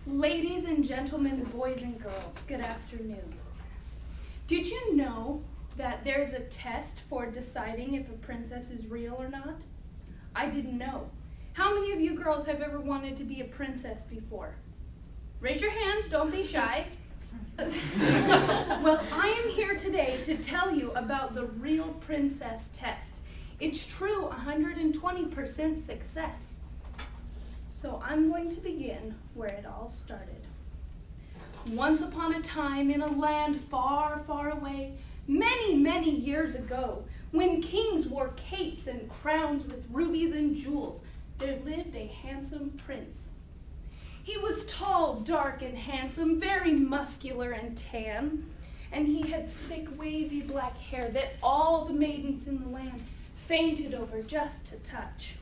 Ladies and gentlemen, boys and girls, good afternoon. Did you know that there's a test for deciding if a princess is real or not? I didn't know. How many of you girls have ever wanted to be a princess before? Raise your hands, don't be shy. Well, I am here today to tell you about the real princess test. It's true 120% success. So I'm going to begin where it all started. Once upon a time in a land far, far away, many, many years ago, when kings wore capes and crowns with rubies and jewels, there lived a handsome prince. He was tall, dark, and handsome, very muscular and tan, and he had thick, wavy black hair that all the maidens in the land fainted over just to touch.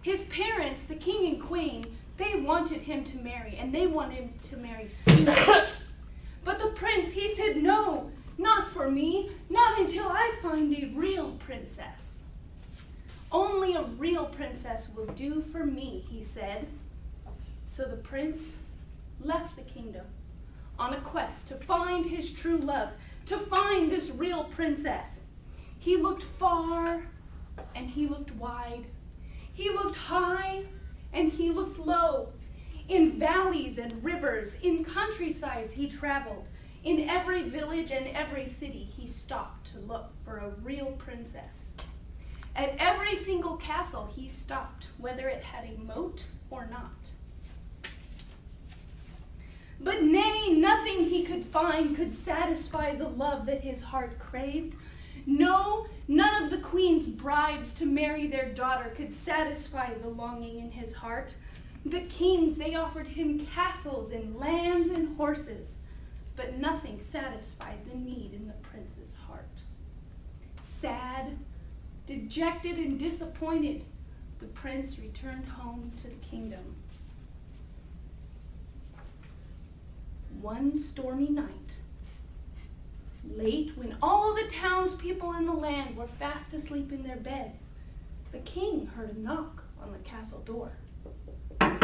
His parents, the king and queen, they wanted him to marry, and they wanted him to marry soon. But the prince, he said, no, not for me, not until I find a real princess. Only a real princess will do for me, he said. So the prince left the kingdom on a quest to find his true love, to find this real princess. He looked far and he looked wide. He looked high and he looked low. In valleys and rivers, in countrysides he traveled. In every village and every city he stopped to look for a real princess. At every single castle he stopped, whether it had a moat or not. But nay, nothing he could find could satisfy the love that his heart craved. No, none of the queen's bribes to marry their daughter could satisfy the longing in his heart. The kings, they offered him castles and lands and horses, but nothing satisfied the need in the prince's heart. Sad, dejected, and disappointed, the prince returned home to the kingdom. One stormy night, late, when all the townspeople in the land were fast asleep in their beds, the king heard a knock on the castle door. Help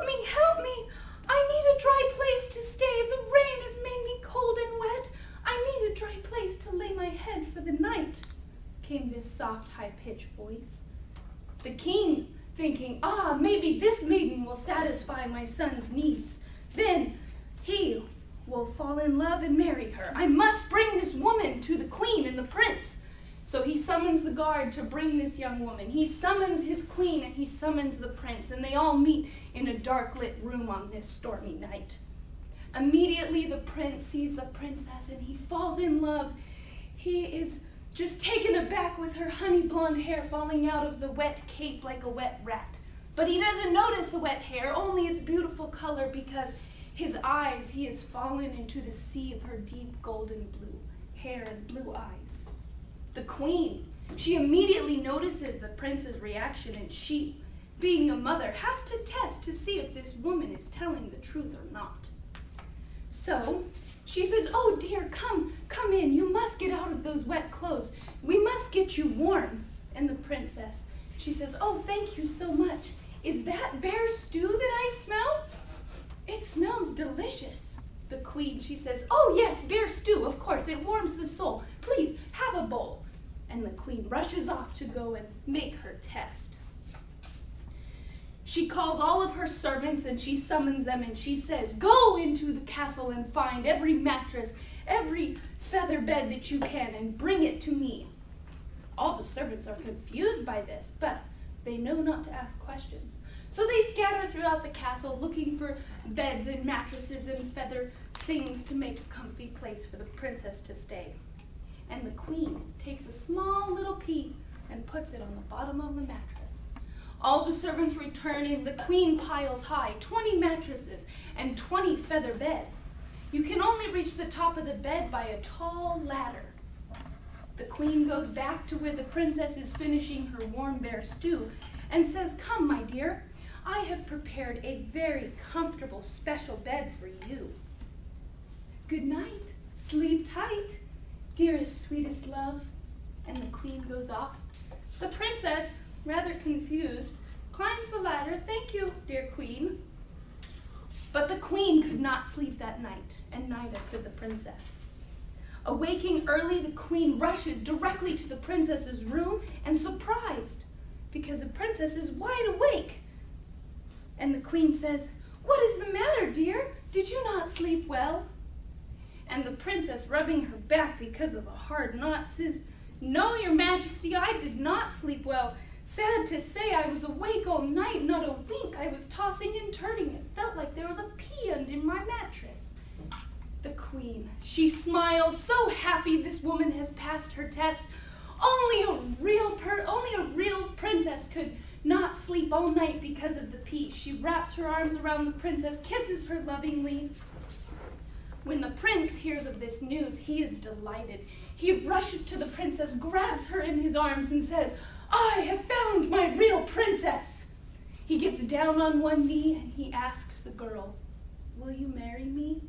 me, help me! I need a dry place to stay. The rain has made me cold and wet. I need a dry place to lay my head for the night, came this soft, high-pitched voice. The king, thinking, maybe this maiden will satisfy my son's needs. Then he will fall in love and marry her. I must bring this woman to the queen and the prince. So he summons the guard to bring this young woman. He summons his queen and he summons the prince, and they all meet in a dark lit room on this stormy night. Immediately the prince sees the princess and he falls in love. He is just taken aback with her honey blonde hair falling out of the wet cape like a wet rat. But he doesn't notice the wet hair, only its beautiful color, because his eyes, he has fallen into the sea of her deep golden blue hair and blue eyes. The queen, she immediately notices the prince's reaction, and she, being a mother, has to test to see if this woman is telling the truth or not. So she says, oh dear, come in. You must get out of those wet clothes. We must get you warm. And the princess, she says, oh, thank you so much. Is that bear stew that I smell? It smells delicious. The queen, she says, oh yes, bear stew, of course, it warms the soul. Please, have a bowl. And the queen rushes off to go and make her test. She calls all of her servants and she summons them and she says, go into the castle and find every mattress, every feather bed that you can, and bring it to me. All the servants are confused by this, but they know not to ask questions. So they scatter throughout the castle looking for beds and mattresses and feather things to make a comfy place for the princess to stay. And the queen takes a small little pea and puts it on the bottom of the mattress. All the servants return and the queen piles high 20 mattresses and 20 feather beds. You can only reach the top of the bed by a tall ladder. The queen goes back to where the princess is finishing her warm bear stew and says, come, my dear, I have prepared a very comfortable special bed for you. Good night, sleep tight, dearest, sweetest love. And the queen goes off. The princess, rather confused, climbs the ladder thank you, dear queen. But the queen could not sleep that night, and neither could the princess. Awaking early, the queen rushes directly to the princess's room and surprised, because the princess is wide awake. And the queen says, "What is the matter, dear? Did you not sleep well?" And the princess, rubbing her back because of the hard knot, says, "No, your majesty, I did not sleep well. Sad to say, I was awake all night, not a wink. I was tossing and turning. It felt like there was a pea under my mattress." The queen, she smiles, so happy this woman has passed her test. Only a real princess could not sleep all night because of the pea. She wraps her arms around the princess, kisses her lovingly. When the prince hears of this news, he is delighted. He rushes to the princess, grabs her in his arms, and says, "I have found my real princess." He gets down on one knee and he asks the girl, "Will you marry me?"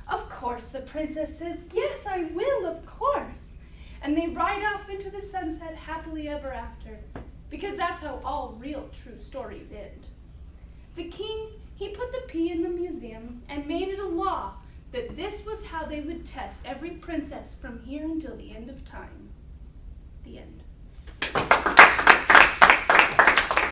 Of course, the princess says, "Yes, I will, of course." And they ride off into the sunset happily ever after, because that's how all real true stories end. The king, he put the pea in the museum and made it a law that this was how they would test every princess from here until the end of time. The end.